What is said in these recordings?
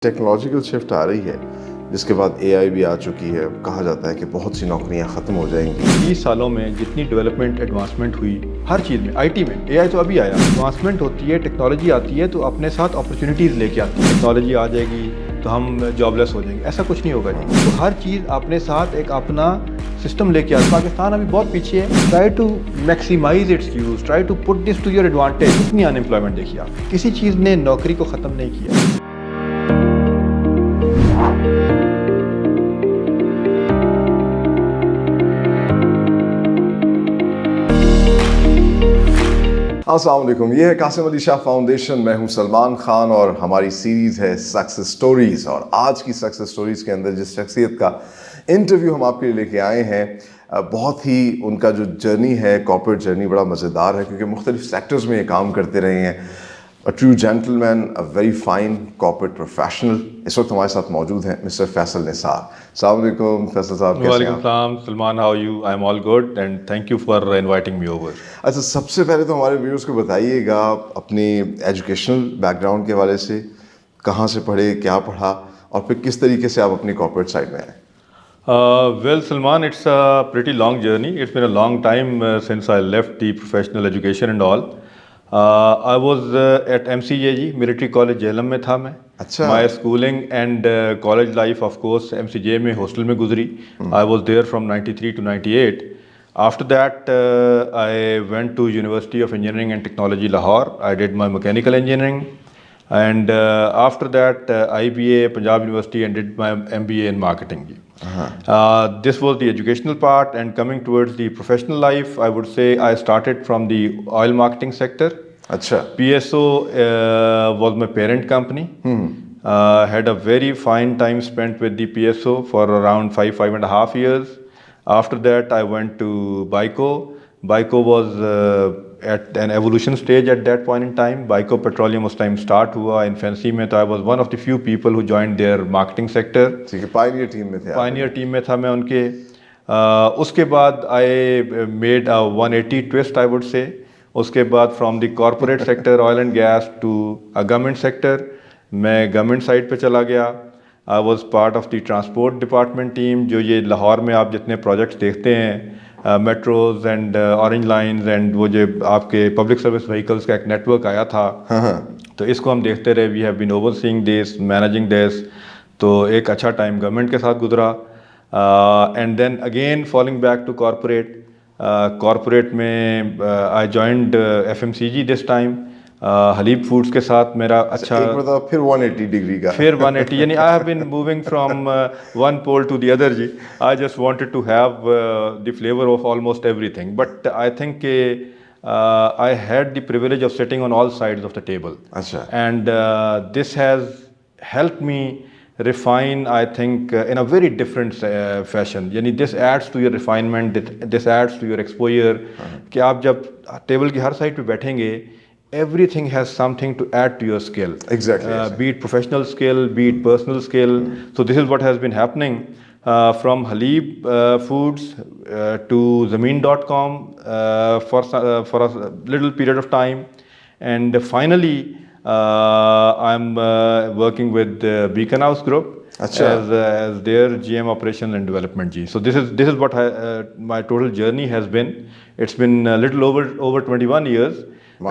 Technological shift آ رہی ہے جس کے بعد اے آئی بھی آ چکی ہے. کہا جاتا ہے کہ بہت سی نوکریاں ختم ہو جائیں گی. 30 سالوں میں جتنی ڈیولپمنٹ ایڈوانسمنٹ ہوئی ہر چیز میں، آئی ٹی میں، اے آئی تو ابھی آیا. ایڈوانسمنٹ ہوتی ہے، ٹیکنالوجی آتی ہے تو اپنے ساتھ اپرچونیٹیز لے کے آتی ہے. ٹیکنالوجی آ جائے گی تو ہم جاب لیس ہو جائیں گے، ایسا کچھ نہیں ہوگا جی. تو ہر چیز اپنے ساتھ ایک اپنا سسٹم لے کے آتا ہے. پاکستان ابھی بہت پیچھے ہے. Try to maximize its use, try to put this to your advantage. اتنی ان امپلائمنٹ دیکھیے آپ، کسی چیز نے نوکری کو ختم نہیں کیا. السلام علیکم، یہ ہے قاسم علی شاہ فاؤنڈیشن. میں ہوں سلمان خان اور ہماری سیریز ہے سکسیس سٹوریز. اور آج کی سکسیس سٹوریز کے اندر جس شخصیت کا انٹرویو ہم آپ کے لیے لے کے آئے ہیں، بہت ہی ان کا جو جرنی ہے، کارپوریٹ جرنی، بڑا مزیدار ہے کیونکہ مختلف سیکٹرز میں یہ کام کرتے رہے ہیں. A true gentleman, a very fine corporate professional. اس وقت ہمارے ساتھ موجود ہیں مسٹر فیصل نثار. السلام علیکم فیصل صاحب، کیسے ہیں؟ وعلیکم السلام Salman, how you? I am all good and thank you for inviting me over. اچھا، سب سے پہلے تو ہمارے ویورز کو بتائیے گا اپنی ایجوکیشنل بیک گراؤنڈ کے حوالے سے، کہاں سے پڑھے، کیا پڑھا، اور پھر کس طریقے سے آپ اپنی کارپوریٹ سائڈ میں آئے. Well, Salman, it's a pretty long journey. It's been a long time since I left the professional education and all. I was at MCJ ji, Military College Jhelum میں تھا میں. اچھا. My schooling and college life, of course, MCJ میں hostel میں گزری. I was there from 93 to 98. After that, I went to University of Engineering and Technology, Lahore. I did my mechanical engineering. And after that, IBA, Punjab University, and did my MBA in marketing. This was the educational part, and coming towards the professional life, I would say I started from the oil marketing sector. اچھا. PSO was my parent company. Had a very fine time spent with the PSO for around 5.5 years. After that, I went to BICO. BICO was at an evolution stage at that point in time. BICO Petroleum us time start ہوا infancy میں، تو I was one of the few people who joined their marketing sector. ٹھیک ہے، pioneer team میں تھے. Pioneer team میں تھا میں ان کے. اس کے بعد I made a 180 twist, I would say. اس کے بعد from the corporate sector, oil and gas, to a government sector. میں گورنمنٹ سائڈ پہ چلا گیا. I was part of the transport department team. جو یہ لاہور میں آپ جتنے پروجیکٹس دیکھتے ہیں، metros and orange lines and وہ جو آپ کے پبلک سروس وہیکلس کا ایک نیٹ ورک آیا تھا، تو اس کو ہم دیکھتے رہے. We have been overseeing this, managing this. تو ایک اچھا ٹائم گورنمنٹ کے ساتھ گزرا. And then again falling back to corporate. Corporate میں I joined FMCG this time. Haleeb foods کے ساتھ میرا اچھا پھر 180 ڈگری کا، پھر 180، یعنی I have been moving from one pole to the other جی. I just wanted to have the flavour of almost everything. But I think کہ I had the privilege of sitting on all sides of the table. اچھا. And this has help me refine, I think, in a very different fashion. یعنی this adds to your refinement, this adds to your exposure. کہ آپ جب table کی ہر side پہ بیٹھیں گے، everything has something to add to your skill. Exactly. Be it professional skill, be it personal skill. So this is what has been happening from Halib Foods to Zameen.com for a little period of time. And finally, I'm working with Beacon House Group as their GM Operations and Development G. So this is what my total journey has been. It's been a little over 21 years.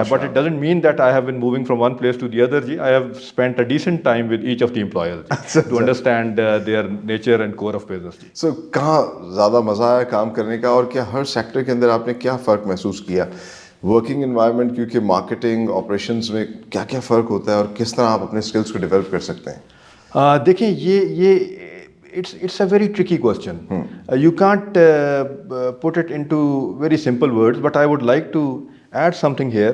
But it doesn't mean that I have been moving from one place to the other. I have spent a decent time with each of the employers to understand their nature and core of business. So کہاں زیادہ مزہ آیا کام کرنے کا، اور کیا ہر sector کے اندر آپ نے کیا فرق محسوس کیا؟ ورکنگ انوائرمنٹ، کیونکہ مارکیٹنگ آپریشنز میں کیا کیا فرق ہوتا ہے اور کس طرح آپ اپنے اسکلس کو ڈیولپ کر سکتے ہیں؟ دیکھیں، یہ it's a very tricky question. You can't put it into very simple words, but I would like to add something here.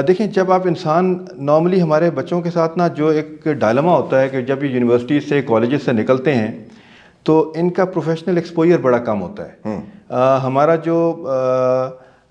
دیکھیں، جب آپ انسان نارملی ہمارے بچوں کے ساتھ نا جو ایک ڈائلما ہوتا ہے کہ جب یہ یونیورسٹی سے کالجز سے نکلتے ہیں تو ان کا پروفیشنل ایکسپوجر بڑا کم ہوتا ہے. ہمارا جو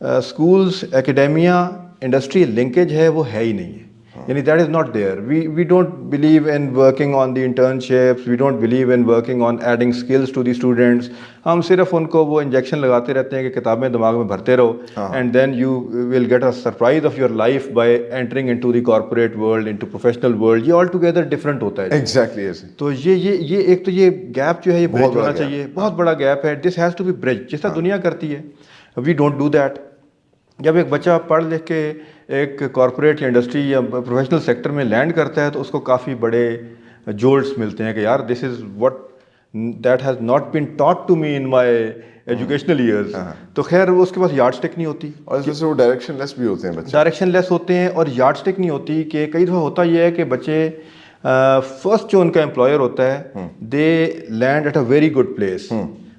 اسکولس، اکیڈیمیا، انڈسٹری لنکیج ہے وہ ہے ہی نہیں ہے. یعنی that is not there. We don't believe in working on the internships, we don't believe in working on adding skills to the students. ہم صرف ان کو وہ انجیکشن لگاتے رہتے ہیں کہ کتابیں دماغ میں بھرتے رہو, and then you will get a surprise of your life by entering into the corporate world, into professional world. یہ آل ٹوگیدر ڈفرینٹ ہوتا ہے. ایگزیکٹلی. تو یہ ایک تو یہ گیپ جو ہے یہ بریج ہونا چاہیے, بہت بڑا گیپ ہے. This has to be bridge, جس طرح دنیا کرتی ہے. We don't do that. جب ایک بچہ پڑھ لکھ کے ایک کارپوریٹ یا انڈسٹری یا پروفیشنل سیکٹر میں لینڈ کرتا ہے تو اس کو کافی بڑے جولٹس ملتے ہیں کہ یار this is what that has not been taught to me in my educational years. تو خیر اس کے پاس یارڈ اسٹک نہیں ہوتی, اور اس سے وہ ڈائریکشن لیس بھی ہوتے ہیں بچے, ڈائریکشن لیس ہوتے ہیں. اور یارڈ اسٹک نہیں ہوتی کہ کئی دفعہ ہوتا یہ ہے کہ بچے فرسٹ جو ان کا امپلائر ہوتا ہے they land at a very good place,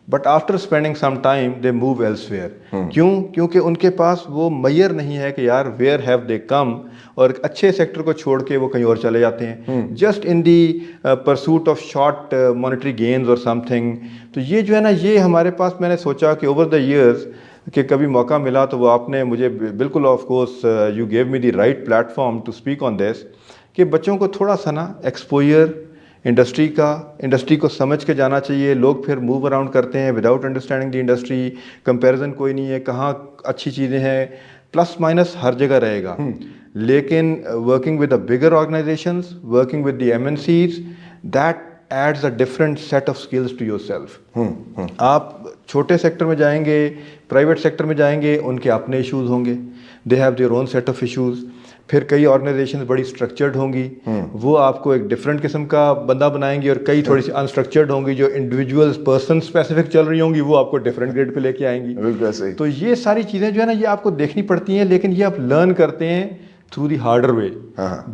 but after spending some time they move elsewhere. کیونکہ ان کے پاس وہ میئر نہیں ہے کہ یار ویئر ہیو دے کم, اور اچھے سیکٹر کو چھوڑ کے وہ کہیں اور چلے جاتے ہیں just in the pursuit of short monetary gains اور سم تھنگ. تو یہ جو ہے نا, یہ ہمارے پاس میں نے سوچا کہ اوور دا ایئرز کہ کبھی موقع ملا تو وہ آپ نے مجھے بالکل of course you gave me the right platform to speak on this, کہ بچوں کو تھوڑا سا نا ایکسپوئر انڈسٹری کو سمجھ کے جانا چاہیے. لوگ پھر موو اراؤنڈ کرتے ہیں without understanding the industry. Comparison کوئی نہیں ہے, کہاں اچھی چیزیں ہیں, پلس مائنس ہر جگہ رہے گا. لیکن working with the bigger organizations, working with the MNCs, that adds a different set of skills to yourself. آپ چھوٹے سیکٹر میں جائیں گے, پرائیویٹ سیکٹر میں جائیں گے, ان کے اپنے ایشوز ہوں گے, they have their own set of issues. پھر کئی آرگنائزیشنز بڑی اسٹرکچرڈ ہوں گی, وہ آپ کو ایک ڈفرینٹ قسم کا بندہ بنائیں گی, اور کئی تھوڑی سی انسٹرکچرڈ ہوں گی جو انڈیویجول پرسن اسپیسیفک چل رہی ہوں گی, وہ آپ کو ڈفرینٹ گریڈ پہ لے کے آئیں گی. تو یہ ساری چیزیں جو ہے نا یہ آپ کو دیکھنی پڑتی ہیں, لیکن یہ آپ لرن کرتے ہیں through the harder way.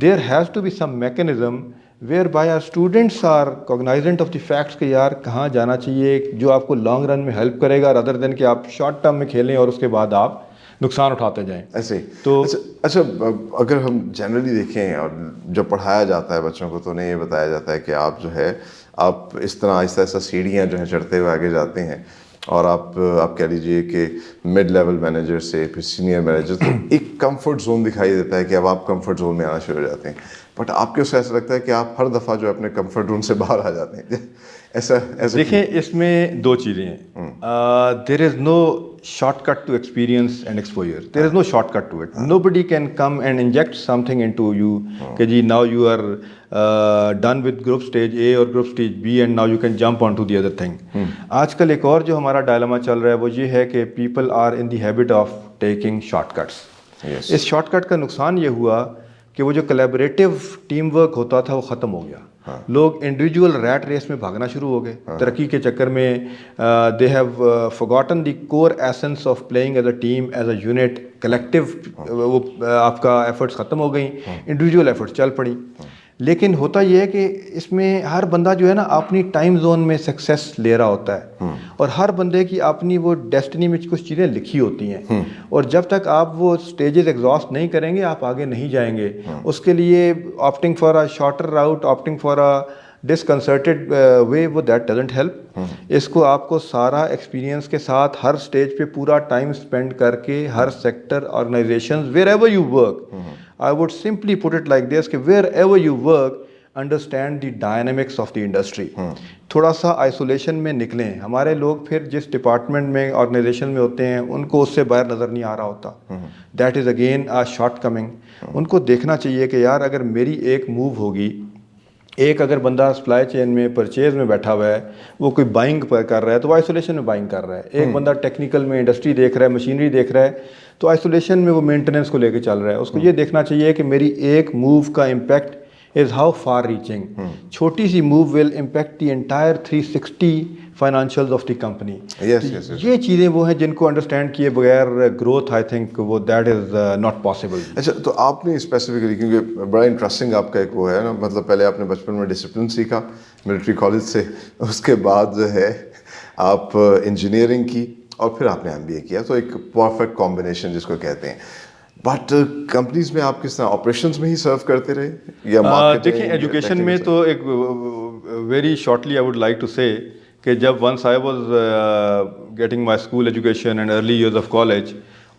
There has to be some mechanism whereby our students are cognizant of the facts کہ یار کہاں جانا چاہیے, جو آپ کو لانگ رن میں ہیلپ کرے گا, رادر دین کہ آپ شارٹ ٹرم میں کھیلیں اور اس کے بعد آپ نقصان اٹھاتے جائیں. ایسے تو اچھا, اگر ہم جنرلی دیکھیں اور جب پڑھایا جاتا ہے بچوں کو تو انہیں یہ بتایا جاتا ہے کہ آپ جو ہے آپ اس طرح آہستہ آہستہ سیڑھیاں جو ہیں چڑھتے ہوئے آگے جاتے ہیں, اور آپ کہہ لیجئے کہ مڈ لیول مینیجر سے پھر سینئر مینیجر, تو ایک کمفرٹ زون دکھائی دیتا ہے کہ اب آپ کمفرٹ زون میں آنا شروع ہو جاتے ہیں. بٹ آپ کو ایسا لگتا ہے کہ آپ ہر دفعہ جو اپنے کمفرٹ زون سے باہر آ جاتے ہیں, ایسا دیکھیں اس میں دو چیزیں ہیں. There is no shortcut to experience and exposure, there is no shortcut to it. Nobody can come and inject something into you کہ جی now you are done with group stage A اور group stage B and now you can jump on to the other thing. آج کل ایک اور جو ہمارا dilemma چل رہا ہے وہ یہ ہے کہ people are in the habit of taking shortcuts. اس شارٹ کٹ کا نقصان یہ ہوا کہ وہ جو کولیبریٹو ٹیم ورک ہوتا تھا وہ ختم ہو گیا. لوگ انڈیویجول ریٹ ریس میں بھاگنا شروع ہو گئے ترقی کے چکر میں. They have forgotten the core essence of playing as a team, as a unit, collective. وہ آپ کا ایفرٹس ختم ہو گئیں, انڈیویجول ایفرٹس چل پڑیں. لیکن ہوتا یہ ہے کہ اس میں ہر بندہ جو ہے نا اپنی ٹائم زون میں سکسیس لے رہا ہوتا ہے, اور ہر بندے کی اپنی وہ ڈیسٹنی میں کچھ چیزیں لکھی ہوتی ہیں, اور جب تک آپ وہ سٹیجز ایگزاسٹ نہیں کریں گے آپ آگے نہیں جائیں گے. اس کے لیے opting for a shorter route, opting for a disconcerted way, وہ دیٹ ڈزنٹ ہیلپ. اس کو آپ کو سارا ایکسپیرینس کے ساتھ ہر سٹیج پہ پورا ٹائم اسپینڈ کر کے ہر sector, organization, wherever you work, I would simply put it like this کہ wherever you work, understand the dynamics of the industry. تھوڑا سا آئسولیشن میں نکلیں. ہمارے لوگ پھر جس ڈپارٹمنٹ میں آرگنائزیشن میں ہوتے ہیں ان کو اس سے باہر نظر نہیں آ رہا ہوتا. That is again a shortcoming. ان کو دیکھنا چاہیے کہ یار اگر میری ایک موو ہوگی, ایک اگر بندہ سپلائی چین میں پرچیز میں بیٹھا ہوا ہے, وہ کوئی بائنگ کر رہا ہے تو وہ آئسولیشن میں بائنگ کر رہا ہے. ایک بندہ ٹیکنیکل میں انڈسٹری دیکھ رہا ہے, مشینری دیکھ رہا ہے, تو آئسولیشن میں وہ مینٹیننس کو لے کے چل رہا ہے. اس کو یہ دیکھنا چاہیے کہ میری ایک موو کا impact is how far reaching. چھوٹی سی move will impact the entire 360 financials of the company. یہ چیزیں وہ ہیں جن کو انڈرسٹینڈ کیے بغیر گروتھ آئی تھنک وہ دیٹ از ناٹ پاسبل. اچھا, تو آپ نے اسپیسیفکلی, کیونکہ بڑا انٹرسٹنگ آپ کا ایک وہ ہے نا, مطلب پہلے آپ نے بچپن میں ڈسپلن سیکھا ملٹری کالج سے, اس کے بعد جو ہے آپ انجینئرنگ کی, اور پھر آپ نے MBA کیا, تو ایک پرفیکٹ کمبینیشن جس کو کہتے ہیں. بٹ کمپنیز میں آپ کس طرح آپریشنز میں ہی سرو کرتے رہے یا مارکیٹنگ؟ دیکھیں ایجوکیشن میں تو ایک very shortly I would like to say کہ جب once I was getting my school education and early years of college,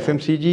FMCG,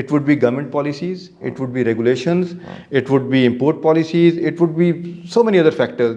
it would be government policies, it would be regulations, it would be import policies, it would be so many other factors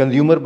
consumer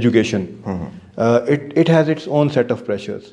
education, it has its own set of pressures,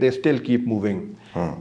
they still keep moving।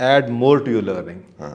add more to your learning,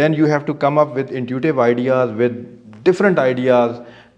then you have to come up with intuitive ideas, with different ideas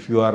if you are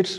It's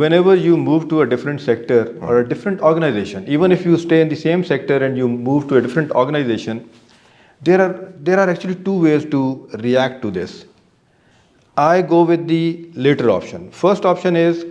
whenever you move to a different sector or a different organization, even if you stay in the same sector and you move to a different organization, there are actually two ways to react to this. I go with the later option. First option is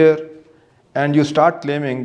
there and you start claiming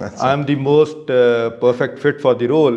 I am the most perfect fit for the role.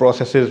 processes,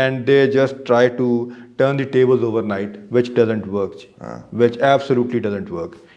and they just try to turn the tables overnight, which doesn't work, which absolutely doesn't work.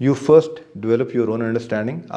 you first develop your own understanding.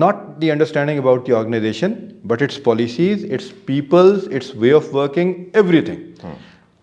Not the understanding about the organization, but its policies, its peoples, its way of working, everything.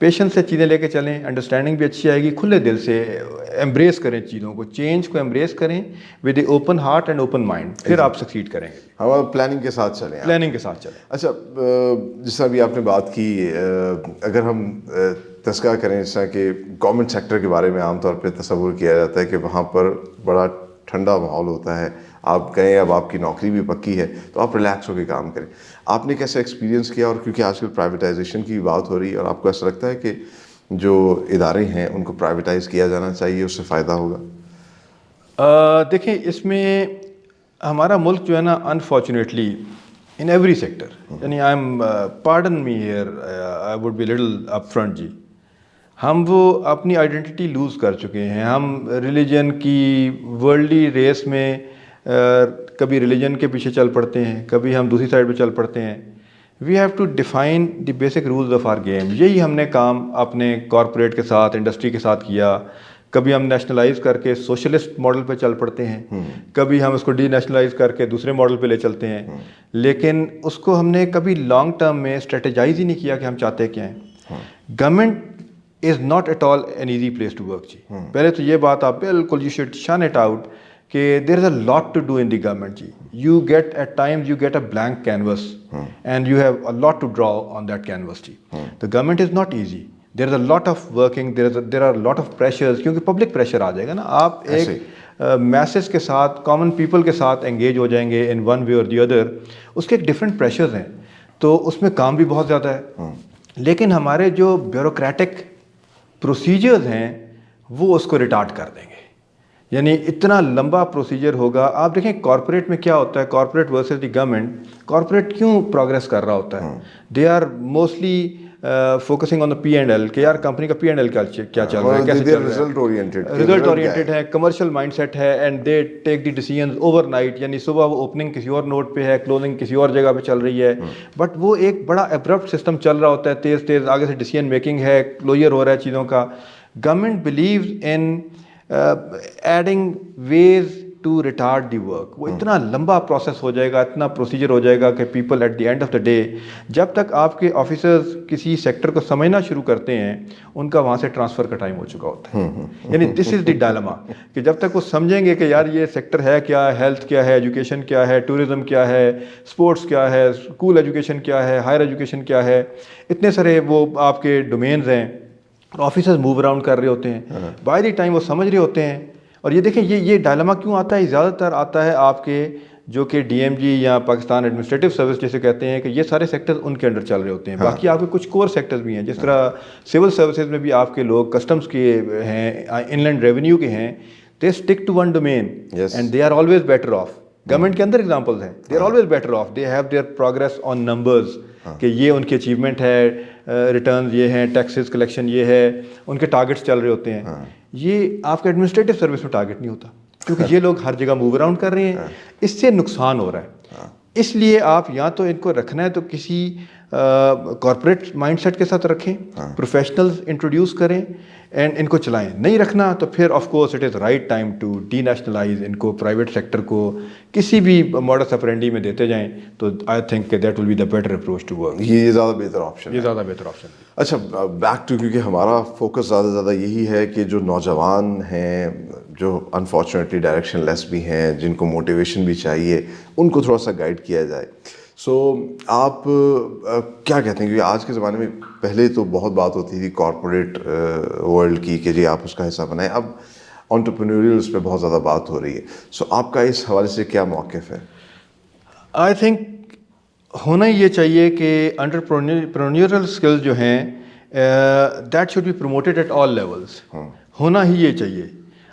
Patience سے چیزیں لے کے چلیں, understanding بھی اچھی آئے گی, کھلے دل سے ایمبریس کریں چیزوں کو, چینج کو ایمبریس کریں with a open heart and open mind, پھر آپ سکسیڈ کریں گے. ہمارا پلاننگ کے ساتھ چلیں, پلاننگ کے ساتھ چلیں. اچھا, جس طرح بھی آپ نے بات کی, اگر ہم تذکرہ کریں جس طرح کہ گورنمنٹ سیکٹر کے بارے میں عام طور پہ تصور کیا جاتا ہے کہ وہاں پر بڑا ٹھنڈا ماحول ہوتا ہے, آپ گئے, اب آپ کی نوکری بھی پکی ہے تو آپ ریلیکس ہو کے کام کریں. آپ نے کیسا ایکسپیرینس کیا, اور کیونکہ آج کل پرائیویٹائزیشن کی بات ہو رہی ہے, اور آپ کو ایسا لگتا ہے کہ جو ادارے ہیں ان کو پرائیویٹائز کیا جانا چاہیے, اس سے فائدہ ہوگا؟ دیکھیں, اس میں ہمارا ملک جو ہے نا, انفارچونیٹلی ان ایوری سیکٹر, یعنی I am pardon me here, I would be little upfront جی, ہم وہ اپنی آئیڈینٹی لوز کر چکے ہیں. ہم ریلیجن کی ورلڈلی ریس میں کبھی ریلیجن کے پیچھے چل پڑتے ہیں, کبھی ہم دوسری سائڈ پہ چل پڑتے ہیں. We have to define the basic rules of our game. یہی ہم نے کام اپنے کارپوریٹ کے ساتھ, انڈسٹری کے ساتھ کیا. کبھی ہم نیشنلائز کر کے سوشلسٹ ماڈل پہ چل پڑتے ہیں, کبھی ہم اس کو ڈی نیشنلائز کر کے دوسرے ماڈل پہ لے چلتے ہیں, لیکن اس کو ہم نے کبھی لانگ ٹرم میں اسٹریٹجائز ہی نہیں کیا کہ ہم چاہتے کیا ہیں. Government is not at all an easy place to work جی. پہلے تو یہ بات آپ بالکل you should shun it out کہ there is a lot to do in the government جی. You get at times you get a blank canvas and you have a lot to draw on that canvas جی. The government is not easy, there is a lot of working, there are lot of pressures, کیونکہ public pressure آ جائے گا نا. آپ ایک Mrs کے ساتھ, کامن پیپل کے ساتھ انگیج ہو جائیں گے ان ون وے اور دی ادر, اس کے ایک ڈفرینٹ پریشرز ہیں, تو اس میں کام بھی بہت زیادہ ہے. لیکن ہمارے جو بیوروکریٹک پروسیجرز ہیں وہ اس کو ریٹارڈ کر دیں گے. یعنی اتنا لمبا پروسیجر ہوگا. آپ دیکھیں کارپوریٹ میں کیا ہوتا ہے, corporate versus the government, corporate کیوں پروگریس کر رہا ہوتا ہے, they are mostly focusing on the P and L, کہ یار کمپنی کا پی اینڈ ایل کیا چل رہا ہے, کیسے چل رہا ہے, ریزلٹ اورینٹیڈ ہے, کمرشل مائنڈ سیٹ ہے, and they take the decisions over night. یعنی صبح وہ اوپننگ کسی اور نوٹ پہ ہے, کلوزنگ کسی اور جگہ پہ چل رہی ہے, بٹ وہ ایک بڑا ایبرپٹ سسٹم چل رہا ہوتا ہے, تیز تیز آگے سے ڈیسیژن میکنگ ہے, کلوجر ہو رہا ہے چیزوں کا. Government believes in adding ways to retard the work. وہ اتنا لمبا پروسیس ہو جائے گا, اتنا پروسیجر ہو جائے گا کہ people at the end of the day, جب تک آپ کے آفیسرز کسی سیکٹر کو سمجھنا شروع کرتے ہیں, ان کا وہاں سے ٹرانسفر کا ٹائم ہو چکا ہوتا ہے. یعنی دس از دی ڈائلما, کہ جب تک وہ سمجھیں گے کہ یار یہ سیکٹر ہے کیا, ہیلتھ کیا ہے, ایجوکیشن کیا ہے, ٹورزم کیا ہے, اسپورٹس کیا ہے, اسکول ایجوکیشن کیا ہے, ہائر ایجوکیشن کیا ہے, اتنے سارے وہ آپ کے ڈومینز ہیں, اور آفیسرز موو اراؤنڈ کر رہے ہوتے ہیں. بائی دی ٹائم وہ سمجھ رہے ہوتے ہیں. اور یہ دیکھیں یہ ڈائلما کیوں آتا ہے, زیادہ تر آتا ہے آپ کے جو کہ ڈی ایم جی یا پاکستان ایڈمنسٹریٹو سروس جیسے کہتے ہیں, کہ یہ سارے سیکٹرز ان کے انڈر چل رہے ہوتے ہیں. باقی آپ کے کچھ کور سیکٹرز بھی ہیں, جس طرح سول سروسز میں بھی آپ کے لوگ کسٹمز کے ہیں, ان لینڈ ریونیو کے ہیں, they stick to one domain and they are always better off. Government کے اندر ایگزامپلز ہیں, they are always better off, they have their progress on numbers, کہ یہ ان کی اچیومنٹ ہے, ریٹرنز یہ ہیں, ٹیکسز کلیکشن یہ ہے, ان کے ٹارگیٹس چل رہے ہوتے ہیں. یہ آپ کے ایڈمنسٹریٹو سروس میں ٹارگیٹ نہیں ہوتا, کیونکہ یہ لوگ ہر جگہ موو اراؤنڈ کر رہے ہیں. اس سے نقصان ہو رہا ہے. اس لیے آپ یا تو ان کو رکھنا ہے تو کسی کارپوریٹ مائنڈ سیٹ کے ساتھ رکھیں, پروفیشنلز انٹروڈیوس کریں اینڈ ان کو چلائیں. نہیں رکھنا تو پھر of course it is right time to denationalize ان کو, پرائیویٹ سیکٹر کو کسی بھی ماڈس اپرینڈی میں دیتے جائیں, تو I think that will be the better approach to work. یہ زیادہ بہتر آپشن, یہ زیادہ بہتر آپشن. اچھا, بیک ٹو, کیونکہ ہمارا فوکس زیادہ سے زیادہ یہی ہے کہ جو نوجوان ہیں, جو انفارچونیٹلی ڈائریکشن لیس بھی ہیں, جن کو موٹیویشن بھی چاہیے, ان کو تھوڑا سا گائیڈ کیا جائے. سو آپ کیا کہتے ہیں, کیونکہ آج کے زمانے میں پہلے تو بہت بات ہوتی تھی کارپوریٹ ورلڈ کی کہ جی آپ اس کا حصہ بنائیں, اب انٹرپرینیوریلس پہ بہت زیادہ بات ہو رہی ہے. سو آپ کا اس حوالے سے کیا موقف ہے؟ آئی تھنک ہونا ہی یہ چاہیے کہ انٹرپرینیورل اسکلز جو ہیں that should be promoted at all levels. ہونا ہی یہ چاہیے.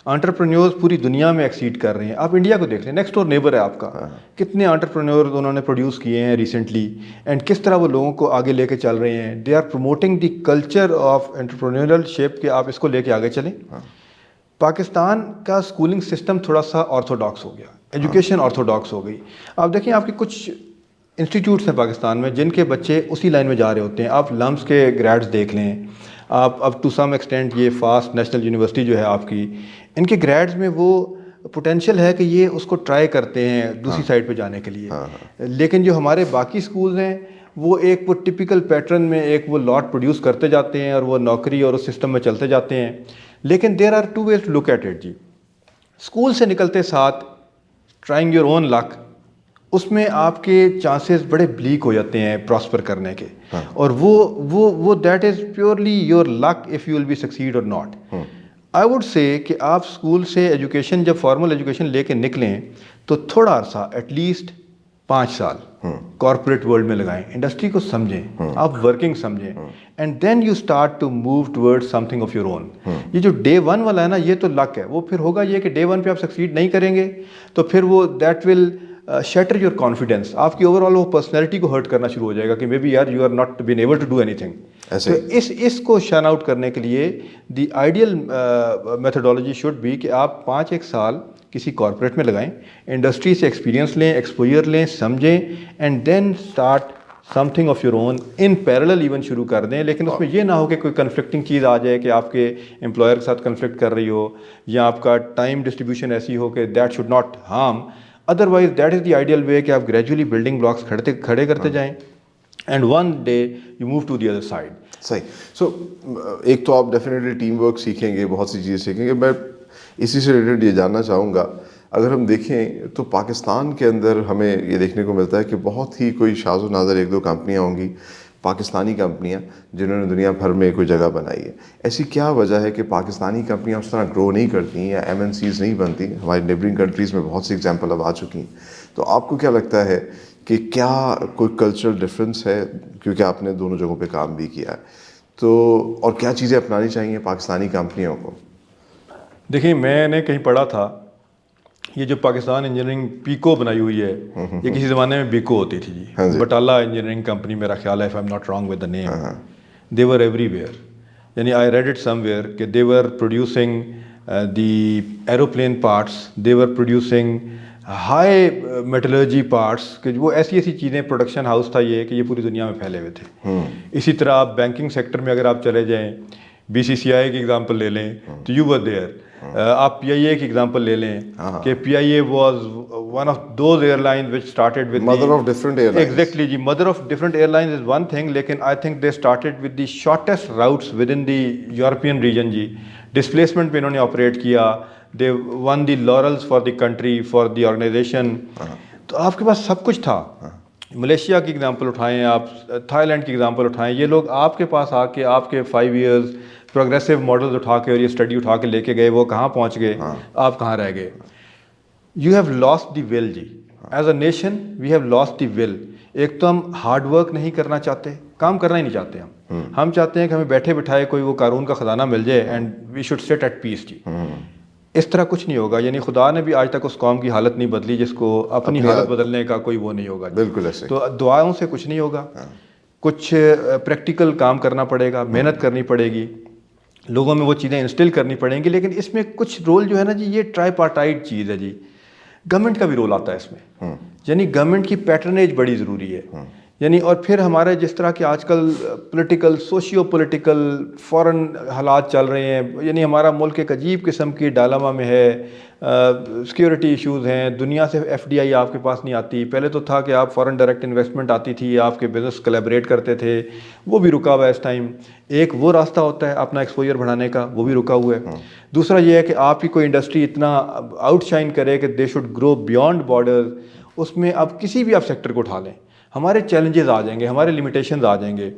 انٹرپرینیورز پوری دنیا میں ایکسیڈ کر رہے ہیں. آپ انڈیا کو دیکھ لیں, نیکسٹ ڈور نیبر ہے آپ کا, کتنے انٹرپرینیورز انہوں نے پروڈیوس کیے ہیں ریسنٹلی, اینڈ کس طرح وہ لوگوں کو آگے لے کے چل رہے ہیں. They are promoting the culture of entrepreneurial ship, کہ آپ اس کو لے کے آگے چلیں. پاکستان کا اسکولنگ سسٹم تھوڑا سا آرتھوڈاکس ہو گیا, ایجوکیشن آرتھوڈاکس ہو گئی. آپ دیکھیں آپ کے کچھ انسٹیٹیوٹس ہیں پاکستان میں جن کے بچے اسی لائن میں جا رہے ہوتے ہیں. آپ لمس کے گریڈز دیکھ لیں, آپ اب ٹو سم ایکسٹینٹ یہ فاسٹ نیشنل یونیورسٹی جو ہے آپ کی, ان کے گریڈز میں وہ پوٹینشیل ہے کہ یہ اس کو ٹرائی کرتے ہیں دوسری سائڈ پہ جانے کے لیے. لیکن جو ہمارے باقی اسکولز ہیں وہ ایک وہ ٹپیکل پیٹرن میں ایک وہ لاٹ پروڈیوس کرتے جاتے ہیں اور وہ نوکری اور اس سسٹم میں چلتے جاتے ہیں. لیکن there are two ways to look at it جی. اسکول سے نکلتے ساتھ ٹرائنگ یور اون لک, اس میں آپ کے چانسز بڑے بلیک ہو جاتے ہیں پراسپر کرنے کے, اور وہ that is purely your luck if you will be succeed or not. I would say کہ آپ اسکول سے ایجوکیشن جب فارمل ایجوکیشن لے کے نکلیں تو تھوڑا عرصہ ایٹ لیسٹ 5 سال کارپوریٹ ورلڈ میں لگائیں, انڈسٹری کو سمجھیں, آپ ورکنگ سمجھیں, and then you start to move toward something of your own. یہ جو ڈے 1 والا ہے نا, یہ تو لک ہے. وہ پھر ہوگا یہ کہ ڈے 1 پہ آپ سکسیڈ نہیں کریں گے تو پھر وہ that will shatter your confidence, آپ کی اوور آل وہ پرسنالٹی کو ہرٹ کرنا شروع ہو جائے گا کہ مے بی یار you are not been able to do anything. تو اس کو شن آؤٹ کرنے کے لیے the ideal methodology should be کہ آپ 5-1 سال کسی کارپوریٹ میں لگائیں, انڈسٹری سے ایکسپیرینس لیں, ایکسپوئر لیں, سمجھیں, and then start something of your own in parallel even شروع کر دیں. لیکن اس میں یہ نہ ہو کہ کوئی کنفلکٹنگ چیز آ جائے کہ آپ کے امپلائر کے ساتھ کنفلکٹ کر رہی ہو, یا آپ کا ٹائم ڈسٹریبیوشن ایسی ہو کہ that should not harm. Otherwise that is the ideal way کہ آپ گریجولی بلڈنگ بلاکس کھڑے کرتے جائیں, and one day you move to the other side. صحیح. سو ایک تو آپ ڈیفینیٹلی ٹیم ورک سیکھیں گے, بہت سی چیزیں سیکھیں گے. میں اسی سے ریلیٹڈ یہ جاننا چاہوں گا, اگر ہم دیکھیں تو پاکستان کے اندر ہمیں یہ دیکھنے کو ملتا ہے کہ بہت ہی کوئی شاذ و نادر 1-2 کمپنیاں ہوں گی, پاکستانی کمپنیاں, جنہوں نے دنیا بھر میں کوئی جگہ بنائی ہے. ایسی کیا وجہ ہے کہ پاکستانی کمپنیاں اس طرح گرو نہیں کرتی یا MNCs نہیں بنتی؟ ہماری نیبرنگ کنٹریز میں بہت سی ایگزامپل اب آ چکی ہیں. تو آپ کو کیا لگتا ہے کہ کیا کوئی کلچرل ڈفرینس ہے, کیونکہ آپ نے دونوں جگہوں پہ کام بھی کیا ہے, تو اور کیا چیزیں اپنانی چاہیے پاکستانی کمپنیوں کو؟ دیکھیں, میں نے کہیں پڑھا تھا یہ جو پاکستان انجینئرنگ پیکو بنائی ہوئی ہے, یہ کسی زمانے میں بیکو ہوتی تھی جی, بٹالہ انجینئرنگ کمپنی میرا خیال ہے, if I'm not wrong with the name. They were everywhere. یعنی I read it somewhere کہ they were producing the aeroplane parts, they were producing high metallurgy parts, کہ وہ ایسی چیزیں, پروڈکشن ہاؤس تھا یہ کہ یہ پوری دنیا میں پھیلے ہوئے تھے. اسی طرح آپ بینکنگ سیکٹر میں اگر آپ چلے جائیں, BCCI کی ایگزامپل لے لیں تو you were there. آپ PIA کی ایگزامپل لے لیں کہ PIA was one of those airlines which started with mother of different airlines. Exactly جی, mother of different airlines is one thing, لیکن I think they started with the shortest routes within the European region جی. Displacement پہ انہوں نے operate کیا, they won the laurels for the country, for the organization. تو آپ کے پاس سب کچھ تھا. ملیشیا کی ایگزامپل اٹھائیں آپ, تھائی لینڈ کی ایگزامپل اٹھائیں, یہ لوگ آپ کے پاس آ کے آپ کے 5 years پروگریسو ماڈلز اٹھا کے اور یہ اسٹڈی اٹھا کے لے کے گئے, وہ کہاں پہنچ گئے, آپ کہاں رہ گئے. You have lost the will جی, as a nation we have lost the will. ایک تو ہم ہارڈ ورک نہیں کرنا چاہتے, کام کرنا ہی نہیں چاہتے ہم چاہتے ہیں کہ ہمیں بیٹھے بٹھائے کوئی وہ قارون کا خزانہ مل جائے and we should sit at peace جی. اس طرح کچھ نہیں ہوگا. یعنی خدا نے بھی آج تک اس قوم کی حالت نہیں بدلی جس کو اپنی حالت بدلنے کا کوئی وہ نہیں ہوگا. بالکل ایسے. تو دعاؤں سے کچھ نہیں ہوگا, کچھ پریکٹیکل کام کرنا پڑے گا, محنت کرنی پڑے گی, لوگوں میں وہ چیزیں انسٹل کرنی پڑیں گی. لیکن اس میں کچھ رول جو ہے نا جی, یہ ٹرائی پارٹائٹ چیز ہے جی. گورنمنٹ کا بھی رول آتا ہے اس میں, یعنی گورنمنٹ کی پیٹرنیج بڑی ضروری ہے. یعنی اور پھر ہمارے جس طرح کے آج کل پولیٹیکل, سوشیو پولیٹیکل فورن حالات چل رہے ہیں, یعنی ہمارا ملک ایک عجیب قسم کی ڈائلاما میں ہے. سیکیورٹی ایشوز ہیں, دنیا سے FDI آپ کے پاس نہیں آتی. پہلے تو تھا کہ آپ فورن ڈائریکٹ انویسٹمنٹ آتی تھی, آپ کے بزنس کولیبریٹ کرتے تھے, وہ بھی رکا ہوا ہے اس ٹائم. ایک وہ راستہ ہوتا ہے اپنا ایکسپوجر بڑھانے کا, وہ بھی رکا ہوا ہے. دوسرا یہ ہے کہ آپ کی کوئی انڈسٹری اتنا آؤٹ شائن کرے کہ they should grow beyond borders. اس میں آپ کسی بھی آپ سیکٹر کو اٹھا لیں, ہمارے چیلنجز آ جائیں گے, ہمارے لمیٹیشنز آ جائیں گے.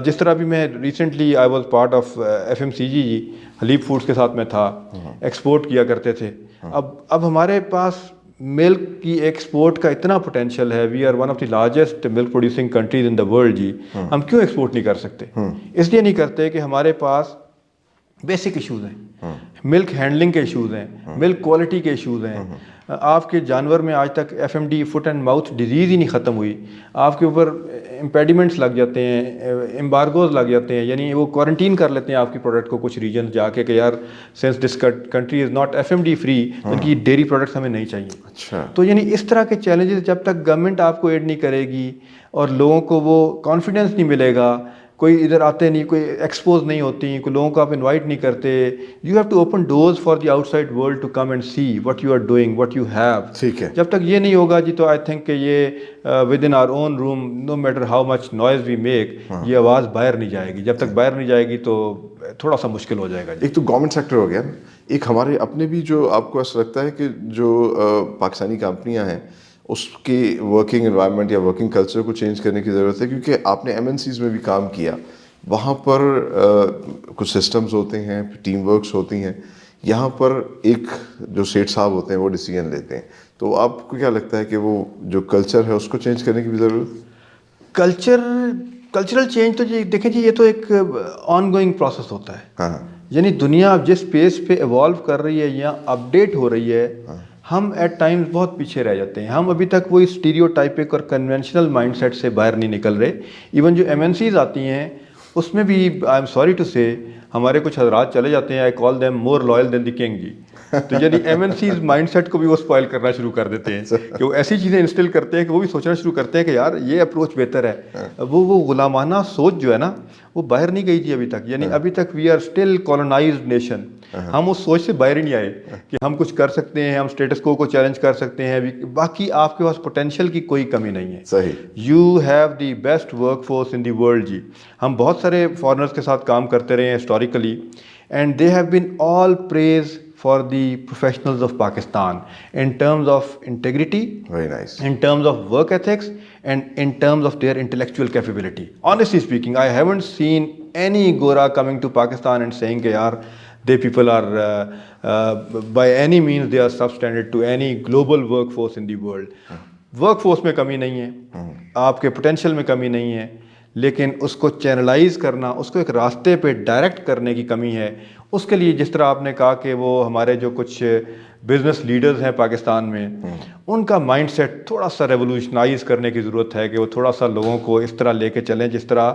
جس طرح بھی میں recently I was part of FMCG جی, حلیب فوڈس کے ساتھ میں تھا, ایکسپورٹ کیا کرتے تھے. اب ہمارے پاس ملک کی ایکسپورٹ کا اتنا پوٹینشیل ہے, we are one of the largest milk producing countries in the world جی. ہم کیوں ایکسپورٹ نہیں کر سکتے؟ اس لیے نہیں کرتے کہ ہمارے پاس بیسک ایشوز ہیں, ملک ہینڈلنگ کے ایشوز ہیں, ملک کوالٹی کے ایشوز ہیں. آپ کے جانور میں آج تک FMD foot and mouth disease ہی نہیں ختم ہوئی. آپ کے اوپر امپیڈیمنٹس لگ جاتے ہیں, امبارگوز لگ جاتے ہیں, یعنی وہ کوارنٹین کر لیتے ہیں آپ کی پروڈکٹ کو کچھ ریجنز جا کے کہ یار since this country is not FMD free, ان کی ڈیری پروڈکٹس ہمیں نہیں چاہیے. اچھا. تو یعنی اس طرح کے چیلنجز جب تک گورنمنٹ آپ کو ایڈ نہیں کرے گی اور لوگوں کو وہ کانفیڈنس نہیں ملے گا, کوئی ادھر آتے نہیں, کوئی ایکسپوز نہیں ہوتی, کوئی لوگوں کو آپ انوائٹ نہیں کرتے. You have to open doors for the outside world to come and see what you are doing, what you have. ٹھیک ہے. جب تک یہ نہیں ہوگا جی تو آئی تھنک کہ یہ within our own room no matter how much noise we make, یہ آواز باہر نہیں جائے گی. جب تک باہر نہیں جائے گی تو تھوڑا سا مشکل ہو جائے گا. ایک تو گورنمنٹ سیکٹر ہو گیا, ایک ہمارے اپنے بھی جو آپ کو ایسا لگتا ہے کہ جو پاکستانی کمپنیاں ہیں اس کی ورکنگ انوائرمنٹ یا ورکنگ کلچر کو چینج کرنے کی ضرورت ہے, کیونکہ آپ نے MNCs میں بھی کام کیا, وہاں پر کچھ سسٹمز ہوتے ہیں, ٹیم ورکس ہوتی ہیں, یہاں پر ایک جو سیٹ صاحب ہوتے ہیں وہ ڈیسیجن لیتے ہیں. تو آپ کو کیا لگتا ہے کہ وہ جو کلچر ہے اس کو چینج کرنے کی بھی ضرورت؟ کلچرل چینج تو جی دیکھیں جی یہ تو ایک آن گوئنگ پروسیس ہوتا ہے. ہاں, یعنی دنیا جس پیس پہ ایوالو کر رہی ہے یا اپڈیٹ ہو رہی ہے, ہم ایٹ ٹائمز بہت پیچھے رہ جاتے ہیں. ہم ابھی تک وہی اسٹیریو ٹائپک اور کنونشنل مائنڈ سیٹ سے باہر نہیں نکل رہے. ایون جو MNCs آتی ہیں اس میں بھی آئی ایم سوری ٹو سے ہمارے کچھ حضرات چلے جاتے ہیں, I call them more loyal than the king جی. تو یعنی MNCs مائنڈ سیٹ کو بھی وہ اسپوائل کرنا شروع کر دیتے ہیں کہ وہ ایسی چیزیں انسٹل کرتے ہیں کہ وہ بھی سوچنا شروع کرتے ہیں کہ یار یہ اپروچ بہتر ہے. وہ غلامانہ سوچ جو ہے نا وہ باہر نہیں گئی جی ابھی تک. یعنی ابھی تک we are still colonized nation. ہم اس سوچ سے باہر ہی نہیں آئے کہ ہم کچھ کر سکتے ہیں, ہم اسٹیٹس کو چیلنج کر سکتے ہیں. باقی آپ کے پاس پوٹینشیل کی کوئی کمی نہیں ہے. صحیح. You have the best work force in the world جی. ہم بہت سارے فارنرز کے ساتھ کام کرتے رہے ہیں historically, and they have been all praise for the professionals of Pakistan in terms of integrity, Very nice. in terms of work ethics, and in terms of their intellectual capability. Honestly speaking, I haven't seen any Gora coming to Pakistan and saying that yaar they people are by any means they are substandard to any global workforce in the world. Workforce میں کمی نہیں ہے, آپ کے potential میں کمی نہیں ہے, لیکن اس کو چینلائز کرنا, اس کو ایک راستے پہ ڈائریکٹ کرنے کی کمی ہے. اس کے لیے جس طرح آپ نے کہا کہ وہ ہمارے جو کچھ بزنس لیڈرز ہیں پاکستان میں, ان کا مائنڈ سیٹ تھوڑا سا ریولوشنائز کرنے کی ضرورت ہے کہ وہ تھوڑا سا لوگوں کو اس طرح لے کے چلیں جس طرح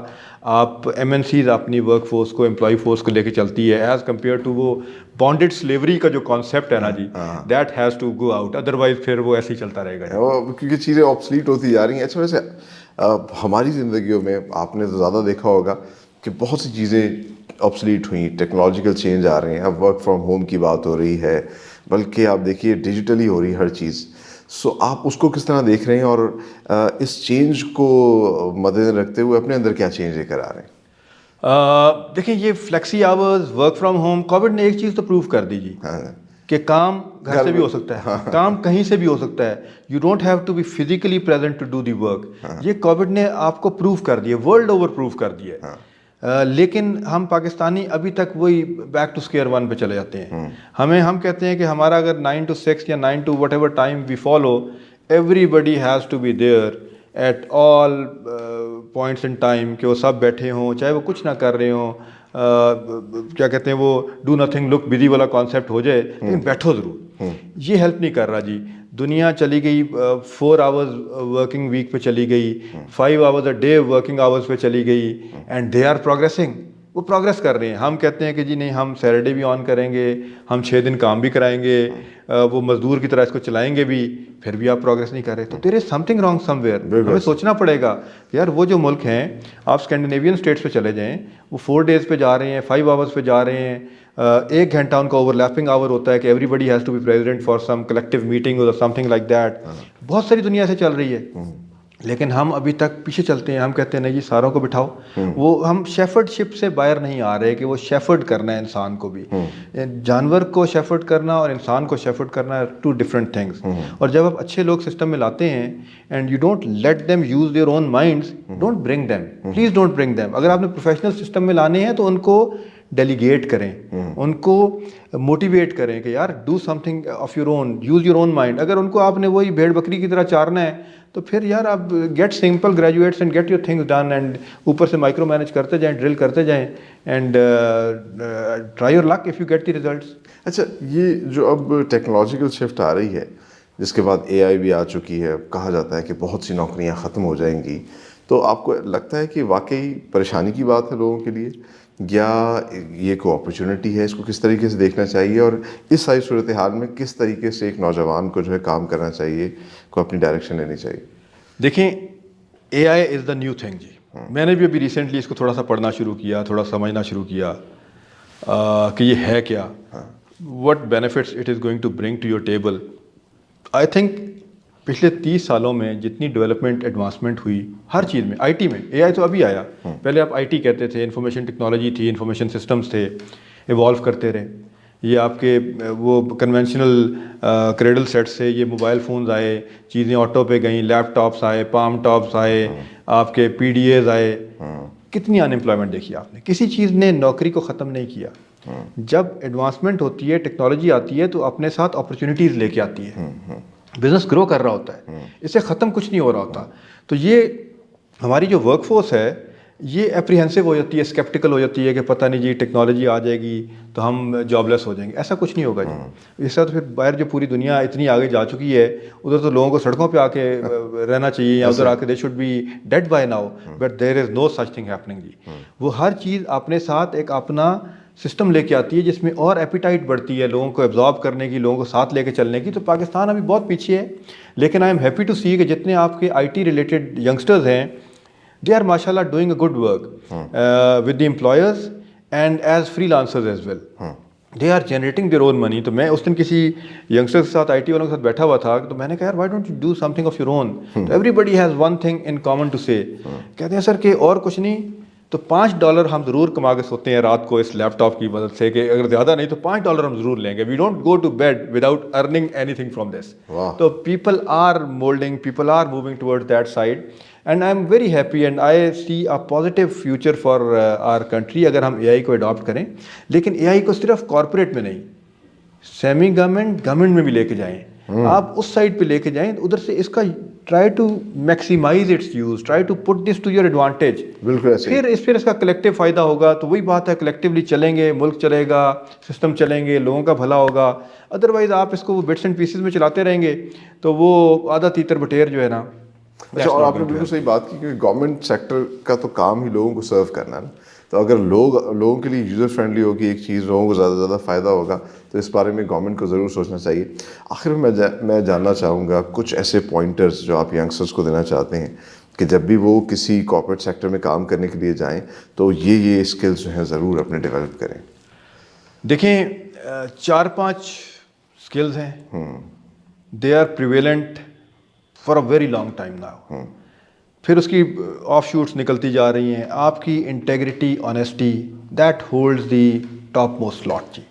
آپ MNCs اپنی ورک فورس کو, امپلائی فورس کو لے کے چلتی ہے, ایز کمپیئر ٹو وہ بانڈیڈ سلیوری کا جو کانسیپٹ ہے نا جی, that has to go out, otherwise پھر وہ ایسے ہی چلتا رہے گا. کیونکہ چیزیں آبسلیٹ ہوتی جا رہی ہیں. اچھا ویسے ہماری زندگیوں میں آپ نے تو زیادہ دیکھا ہوگا کہ بہت سی چیزیں آبسلیٹ ہوئیں, ٹیکنالوجیکل چینج آ رہے ہیں. اب ورک فرام ہوم کی بات ہو رہی ہے, بلکہ آپ دیکھیے ڈیجیٹلی ہو رہی ہے ہر چیز. سو آپ اس کو کس طرح دیکھ رہے ہیں, اور اس چینج کو مد نظر رکھتے ہوئے اپنے اندر کیا چینج لے کر آ رہے ہیں؟ دیکھیں یہ flexi hours, work from home, Covid نے ایک چیز تو پروو کر دی جی کہ کام گھر سے بھی ہو سکتا ہے, کام کہیں سے بھی ہو سکتا ہے. You don't have to be physically present to do the work. یہ کووڈ نے آپ کو پروو کر دیا, ورلڈ اوور پروو کر دیا. لیکن ہم پاکستانی ابھی تک وہی بیک ٹو اسکیئر ون پہ چلے جاتے ہیں. ہم کہتے ہیں کہ ہمارا اگر 9 to 6 یا 9 to whatever time we follow, everybody has to be there at all points in time, کہ وہ سب بیٹھے ہوں چاہے وہ کچھ نہ کر رہے ہوں. کیا کہتے ہیں وہ ڈو نتھنگ لک بزی والا کانسیپٹ ہو جائے, لیکن بیٹھو ضرور. یہ ہیلپ نہیں کر رہا جی. دنیا چلی گئی 4 hours ورکنگ ویک پہ چلی گئی, 5 hours a day working hours پہ چلی گئی, اینڈ دے آر پروگریسنگ. وہ پروگریس کر رہے ہیں. ہم کہتے ہیں کہ جی نہیں ہم سیٹرڈے بھی آن کریں گے, ہم 6 دن کام بھی کرائیں گے, وہ مزدور کی طرح اس کو چلائیں گے بھی, پھر بھی آپ پروگریس نہیں کر رہے. تو there is something wrong somewhere. ہمیں سوچنا پڑے گا یار وہ جو ملک ہیں, آپ اسکینڈینیوین اسٹیٹس پہ چلے جائیں, وہ 4 days پہ جا رہے ہیں, 5 hours پہ جا رہے ہیں, 1 گھنٹہ ان کا اوور لیپنگ آور ہوتا ہے کہ everybody has to be present for some collective meeting or some thing like that. بہت ساری دنیا سے چل رہی ہے, لیکن ہم ابھی تک پیچھے چلتے ہیں. ہم کہتے ہیں نہیں جی ساروں کو بٹھاؤ. وہ ہم شیفرڈ شپ سے باہر نہیں آ رہے کہ وہ شیفرڈ کرنا ہے انسان کو بھی. جانور کو شیفرڈ کرنا اور انسان کو شیفرڈ کرنا 2 different things. اور جب آپ اچھے لوگ سسٹم میں لاتے ہیں and you don't let them use their own minds, don't bring them, please don't bring them. اگر آپ نے پروفیشنل سسٹم میں لانے ہیں تو ان کو ڈیلیگیٹ کریں, ان کو موٹیویٹ کریں کہ یار do some thing of your own, use your own mind. اگر ان کو آپ نے وہی بھیڑ بکری کی طرح چارنا ہے تو پھر یار آپ get simple graduates and get your things done, and اوپر سے مائکرو مینیج کرتے جائیں, ڈرل کرتے جائیں, and try your luck if you get the results. اچھا یہ جو اب ٹیکنالوجیکل شفٹ آ رہی ہے, جس کے بعد AI بھی آ چکی ہے, کہا جاتا ہے کہ بہت سی نوکریاں ختم ہو جائیں گی, تو آپ کو لگتا ہے کہ واقعی پریشانی کی بات ہے لوگوں کے لیے, یا یہ کوئی اپرچونٹی ہے؟ اس کو کس طریقے سے دیکھنا چاہیے, اور اس ساری صورتحال میں کس طریقے سے ایک نوجوان کو جو ہے کام کرنا چاہیے, کو اپنی ڈائریکشن لینی چاہیے؟ دیکھیں AI is the new thing جی. میں نے بھی ابھی ریسنٹلی اس کو تھوڑا سا پڑھنا شروع کیا, تھوڑا سمجھنا شروع کیا کہ یہ ہے کیا, what benefits it is going to bring to your table. I think پچھلے 30 سالوں میں جتنی ڈیولپمنٹ ایڈوانسمنٹ ہوئی ہر چیز میں, آئی ٹی میں, اے آئی تو ابھی آیا, پہلے آپ آئی ٹی کہتے تھے, انفارمیشن ٹیکنالوجی تھی, انفارمیشن سسٹمز تھے, ایوالو کرتے رہے. یہ آپ کے وہ کنونشنل کریڈل سیٹ سے یہ موبائل فونز آئے, چیزیں آٹو پہ گئیں, لیپ ٹاپس آئے, پام ٹاپس آئے, آپ کے پی ڈی ایز آئے. کتنی ان امپلائمنٹ دیکھی آپ نے, کسی چیز نے نوکری کو ختم نہیں کیا. جب ایڈوانسمنٹ ہوتی ہے, ٹیکنالوجی آتی ہے, تو اپنے ساتھ اپرچونیٹیز لے کے آتی ہے, بزنس گرو کر رہا ہوتا ہے, اس سے ختم کچھ نہیں ہو رہا ہوتا. تو یہ ہماری جو ورک فورس ہے یہ اپریہنسو ہو جاتی ہے, اسکیپٹیکل ہو جاتی ہے کہ پتہ نہیں جی ٹیکنالوجی آ جائے گی تو ہم جاب لیس ہو جائیں گے. ایسا کچھ نہیں ہوگا جی. اس طرح تو پھر باہر جو پوری دنیا اتنی آگے جا چکی ہے, ادھر تو لوگوں کو سڑکوں پہ آ کے رہنا چاہیے, یا ادھر آ کے they should be dead by now, but there is no such thing happening جی. وہ ہر چیز اپنے ساتھ ایک اپنا سسٹم لے کے آتی ہے جس میں اور ایپیٹائٹ بڑھتی ہے لوگوں کو ایبزارب کرنے کی, لوگوں کو ساتھ لے کے چلنے کی. تو پاکستان ابھی بہت پیچھے ہے, لیکن آئی ایم ہیپی ٹو سی کہ جتنے آپ کے آئی ٹی ریلیٹڈ ینگسٹرز ہیں, they are mashallah doing a good work with the employers and as freelancers as well. They are generating their own money. تو میں اس دن کسی ینگسٹر کے ساتھ, آئی ٹی والوں کے ساتھ بیٹھا ہوا تھا, تو میں نے کہا یار why don't you do something of your own. Everybody has one thing in common to say. کہتے ہیں سر کہ اور کچھ نہیں تو $5 ہم ضرور کما کے سوتے ہیں رات کو اس لیپ ٹاپ کی مدد سے, کہ اگر زیادہ نہیں تو $5 ہم ضرور لیں گے. We don't go to bed without earning anything from this. تو people are moulding, people are moving toward that side, and I am very happy and I see a positive future for our country اگر ہم اے آئی کو adapt کریں. لیکن اے آئی کو صرف corporate میں نہیں, سیمی گورنمنٹ میں بھی لے کے جائیں, آپ اس سائڈ پہ لے کے جائیں, ادھر سے اس کا try to maximize its use, try to put this to your advantage. بالکل, پھر اس کا کلیکٹیو فائدہ ہوگا. تو وہی بات ہے, کلیکٹیولی چلیں گے, ملک چلے گا, سسٹم چلیں گے, لوگوں کا بھلا ہوگا. ادروائز آپ اس کو وہ بٹس اینڈ پیسز میں چلاتے رہیں گے تو وہ آدھا تیتر بٹیر جو ہے نا. اچھا, اور آپ نے بالکل صحیح بات کی کہ گورنمنٹ سیکٹر کا تو کام ہی لوگوں کو سرو کرنا ہے نا. تو اگر لوگوں کے لیے یوزر فرینڈلی ہوگی ایک چیز, لوگوں کو زیادہ سے زیادہ فائدہ ہوگا, تو اس بارے میں گورنمنٹ کو ضرور سوچنا چاہیے. آخر میں جاننا چاہوں گا کچھ ایسے پوائنٹرز جو آپ ینگسٹرس کو دینا چاہتے ہیں کہ جب بھی وہ کسی کارپوریٹ سیکٹر میں کام کرنے کے لیے جائیں تو یہ اسکلز جو ہیں ضرور اپنے ڈیولپ کریں. دیکھیں 4-5 اسکلز ہیں, they are prevalent for a very long time now. پھر اس کی آف شوٹس نکلتی جا رہی ہیں. آپ کی integrity, honesty, that holds the top most slot جی.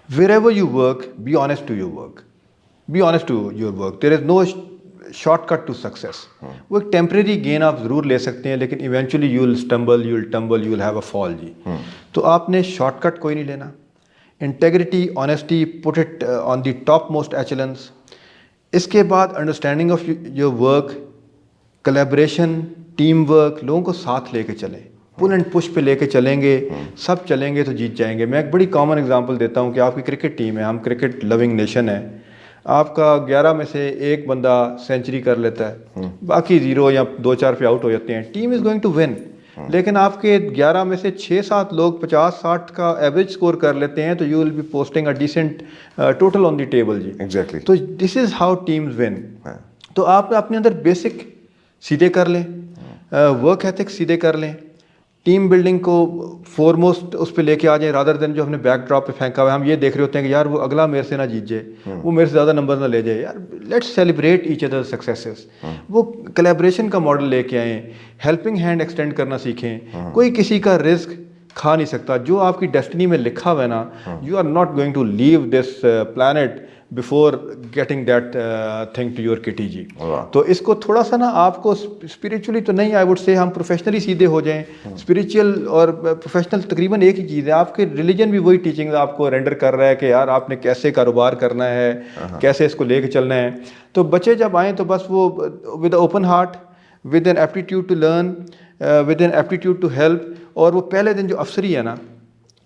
Wherever you work, be honest to your work, be honest to your work. There is no shortcut to success. وہ ایک temporary gain آپ ضرور لے سکتے ہیں, لیکن eventually you will stumble, you will tumble, you will have a fall جی. تو آپ نے شارٹ کٹ کوئی نہیں لینا. Integrity, honesty, put it on the top most echelons. اس کے بعد understanding of your work, collaboration, team work, لوگوں کو ساتھ لے کے چلیں, پل اینڈ پش پہ لے کے چلیں گے, سب چلیں گے تو جیت جائیں گے. میں ایک بڑی کامن اگزامپل دیتا ہوں کہ آپ کی کرکٹ ٹیم ہے, ہم کرکٹ لوننگ نیشن ہے, آپ کا 11 میں سے ایک بندہ سینچری کر لیتا ہے, باقی 0 یا 2-4 پہ آؤٹ ہو جاتے ہیں, team is going to win. لیکن آپ کے 11 میں سے 6-7 لوگ 50-60 کا ایوریج اسکور کر لیتے ہیں, تو you will be posting a decent total on the table جی. ایگزیکٹلی. تو this is how teams win. تو آپ اپنے اندر بیسک سیدھے کر لیں, ورک ایتھکس سیدھے کر لیں, ٹیم بلڈنگ کو فور موسٹ اس پہ لے کے آ جائیں, رادر دین جو ہم نے بیک ڈراپ پہ پھینکا ہوا ہے. ہم یہ دیکھ رہے ہوتے ہیں کہ یار وہ اگلا میرے سے نہ جیت جائے, وہ میرے سے زیادہ نمبر نہ لے جائے. یار let's celebrate each other successes. وہ کلیبریشن کا ماڈل لے کے آئیں, ہیلپنگ ہینڈ ایکسٹینڈ کرنا سیکھیں. کوئی کسی کا رزق کھا نہیں سکتا. جو آپ کی ڈیسٹنی میں لکھا ہوا ہے نا, you are not going to leave this plant before getting that thing to your kitty جی. تو اس کو تھوڑا سا نا آپ کو اسپریچولی تو نہیں, آئی وڈ سے ہم پروفیشنلی سیدھے ہو جائیں. اسپریچول اور پروفیشنل تقریباً ایک ہی چیز ہے. آپ کے ریلیجن بھی وہی ٹیچنگ آپ کو رینڈر کر رہا ہے کہ یار آپ نے کیسے کاروبار کرنا ہے, کیسے اس کو لے کے چلنا ہے. تو بچے جب آئیں تو بس وہ with open heart, with an aptitude to learn, with an aptitude to help. اور وہ پہلے دن جو افسری ہے نا,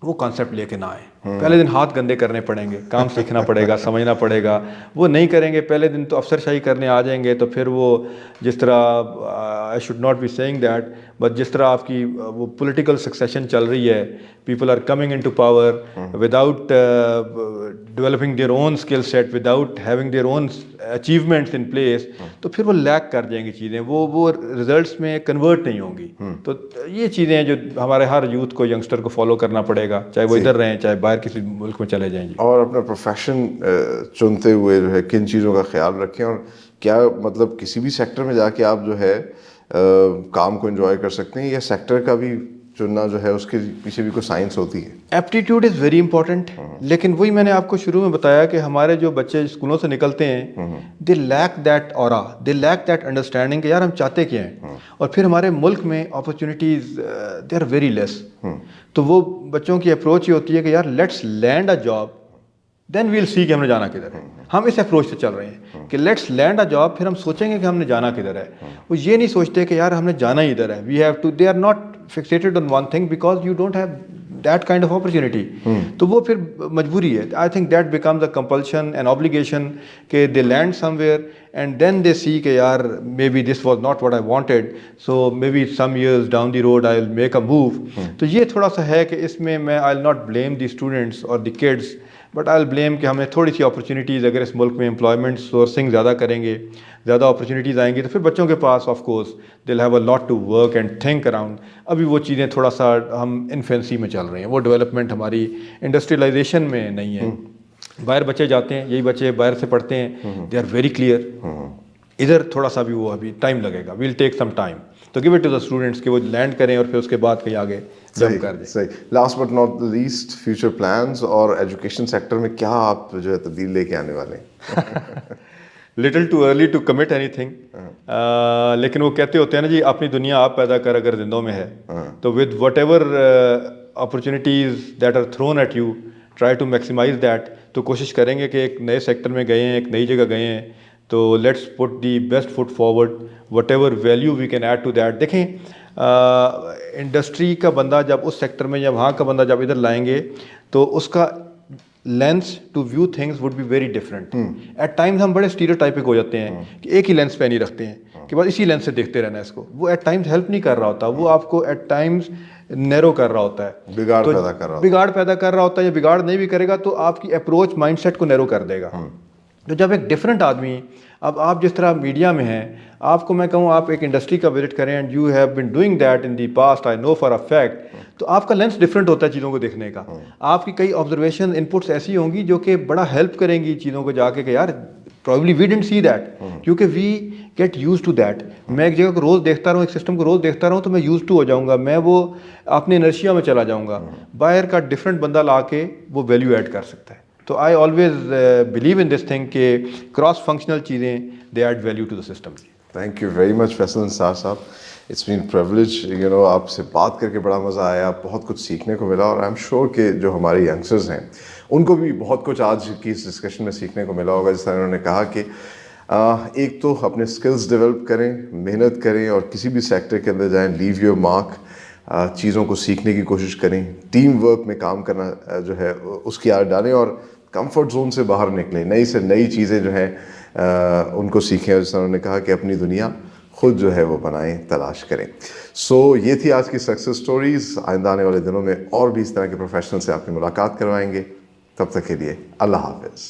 وہ کانسیپٹ لے کے نہ آئیں. پہلے دن ہاتھ گندے کرنے پڑیں گے, کام سیکھنا پڑے گا, سمجھنا پڑے گا. وہ نہیں کریں گے پہلے دن تو افسر شاہی کرنے آ جائیں گے, تو پھر وہ جس طرح I should not be saying that, but جس طرح آپ کی وہ پولیٹیکل سکسیشن چل رہی ہے, people are coming into power without developing their own skill set, without having their own achievements in place, تو پھر وہ لیک کر جائیں گی چیزیں, وہ ریزلٹس میں کنورٹ نہیں ہوں گی. تو یہ چیزیں ہیں جو ہمارے ہر یوتھ کو, ینگسٹر کو فالو کرنا پڑے گا, چاہے وہ ادھر رہیں چاہے باہر کسی ملک میں چلے جائیں. جی, اور اپنا پروفیشن چنتے ہوئے جو ہے کن چیزوں کا خیال رکھیں, اور کیا مطلب کسی بھی سیکٹر میں جا کے آپ جو ہے کام کو انجوائے کر سکتے ہیں, یا سیکٹر کا بھی چننا جو ہے اس کے پیچھے بھی کوئی سائنس ہوتی ہے؟ ایپٹیٹیوڈ از ویری امپورٹنٹ, لیکن وہی میں نے آپ کو شروع میں بتایا کہ ہمارے جو بچے اسکولوں سے نکلتے ہیں, they lack that aura, they lack that understanding کہ یار ہم چاہتے کیا ہیں. اور پھر ہمارے ملک میں opportunities they are very less. تو وہ بچوں کی اپروچ یہ ہوتی ہے کہ یار let's land a job, then we'll see کہ ہم نے جانا کدھر ہے. ہم اس اپروچ سے چل رہے ہیں کہ لیٹس لینڈ اے جاب, پھر ہم سوچیں گے کہ ہم نے جانا کدھر ہے. وہ یہ نہیں سوچتے کہ یار ہم نے جانا ہی ادھر ہے. We have to, they are not fixated on one thing because you don't have that kind of opportunity. تو وہ پھر مجبوری ہے. I think that becomes a compulsion and obligation کہ they land somewhere and then they see کہ یار maybe this was not what I wanted, so maybe some years down the road I will make a move. تو یہ تھوڑا سا ہے کہ اس میں I will not blame the students اور the kids, but I will blame کہ ہمیں تھوڑی سی اپرچونیٹیز, اگر اس ملک میں امپلائمنٹ سورسنگ زیادہ کریں گے, زیادہ اپرچونیٹیز آئیں گی, تو پھر بچوں کے پاس of course they will have a lot to work and think around. ابھی وہ چیزیں تھوڑا سا ہم انفینسی میں چل رہے ہیں, وہ ڈیولپمنٹ ہماری انڈسٹریلائزیشن میں نہیں ہے. باہر بچے جاتے ہیں, یہی بچے باہر سے پڑھتے ہیں, دے آر ویری کلیئر. ادھر تھوڑا سا بھی وہ ابھی ٹائم لگے گا, ویل ٹیک سم ٹائم. تو give it to the students کہ وہ لینڈ کریں اور پھر اس کے بعد کہیں آگے جمپ کر دیں. صحیح. Last but not least, future plans اور ایجوکیشن سیکٹر میں کیا آپ جو ہے تبدیل لے کے آنے والے ہیں؟ Little too early to commit anything, لیکن وہ کہتے ہوتے ہیں نا جی, اپنی دنیا آپ پیدا کر اگر زندوں میں ہے, تو with whatever opportunities that are thrown at you, try to maximize that. تو کوشش کریں گے کہ ایک نئے سیکٹر میں گئے ہیں, ایک نئی جگہ گئے ہیں, تو let's put the best foot forward, whatever value we can add to that. دیکھیں انڈسٹری کا بندہ جب اس سیکٹر میں, یا وہاں کا بندہ جب ادھر لائیں گے, تو اس کا lens to view things would be very different. At times ہم بڑے اسٹیریوٹائپک ہو جاتے ہیں کہ ایک ہی لینس پہ نہیں رکھتے ہیں کہ بس اسی لینس سے دیکھتے رہنا ہے اس کو. وہ ایٹ ٹائمز ہیلپ نہیں کر رہا ہوتا, وہ آپ کو ایٹ ٹائمز نیرو کر رہا ہوتا ہے, بگاڑ پیدا کر رہا ہوتا ہے. یا بگاڑ نہیں بھی کرے گا تو آپ کی اپروچ مائنڈ سیٹ کو نیرو کر دے گا. تو جب ایک ڈفرینٹ آدمی, اب آپ جس طرح میڈیا میں ہیں, آپ کو میں کہوں آپ ایک انڈسٹری کا وزٹ کریں, and you have been doing that in the past, I know for a fact, تو آپ کا لینس ڈفرینٹ ہوتا ہے چیزوں کو دیکھنے کا. آپ کی کئی آبزرویشن انپٹس ایسی ہوں گی جو کہ بڑا ہیلپ کریں گی چیزوں کو جا کے کہ یار probably we didn't see that, کیونکہ we get used to that. میں ایک جگہ کو روز دیکھتا رہوں, ایک سسٹم کو روز دیکھتا رہوں, تو میں یوز ٹو ہو جاؤں گا, میں وہ اپنے انرشیا میں چلا جاؤں گا. باہر کا ڈفرینٹ بندہ لا کے وہ ویلیو ایڈ کر سکتا ہے. تو I always believe in this thing کہ کراس فنکشنل چیزیں they add value to the system. Thank you very much Faisal Ansar sahab, it's been privilege, آپ سے بات کر کے بڑا مزہ آیا, بہت کچھ سیکھنے کو ملا, اور آئی ایم شیور کہ جو ہمارے ینگسٹرز ہیں ان کو بھی بہت کچھ آج کی اس ڈسکشن میں سیکھنے کو ملا ہوگا. جس طرح انہوں نے کہا کہ ایک تو اپنے اسکلز ڈیولپ کریں, محنت کریں, اور کسی بھی سیکٹر کے اندر جائیں, لیو یور مارک, چیزوں کو سیکھنے کی کوشش کریں, ٹیم ورک میں کام کرنا جو ہے اس کی عادت ڈالیں, اور کمفرٹ زون سے باہر نکلیں, نئی سے نئی چیزیں جو ہیں ان کو سیکھیں. اور جس طرح انہوں نے کہا کہ اپنی دنیا خود جو ہے وہ بنائیں, تلاش کریں. سو یہ تھی آج کی سکسیس سٹوریز. آئندہ آنے والے دنوں میں اور بھی اس طرح کے پروفیشنل سے آپ کی ملاقات کروائیں گے. تب تک کے لیے اللہ حافظ.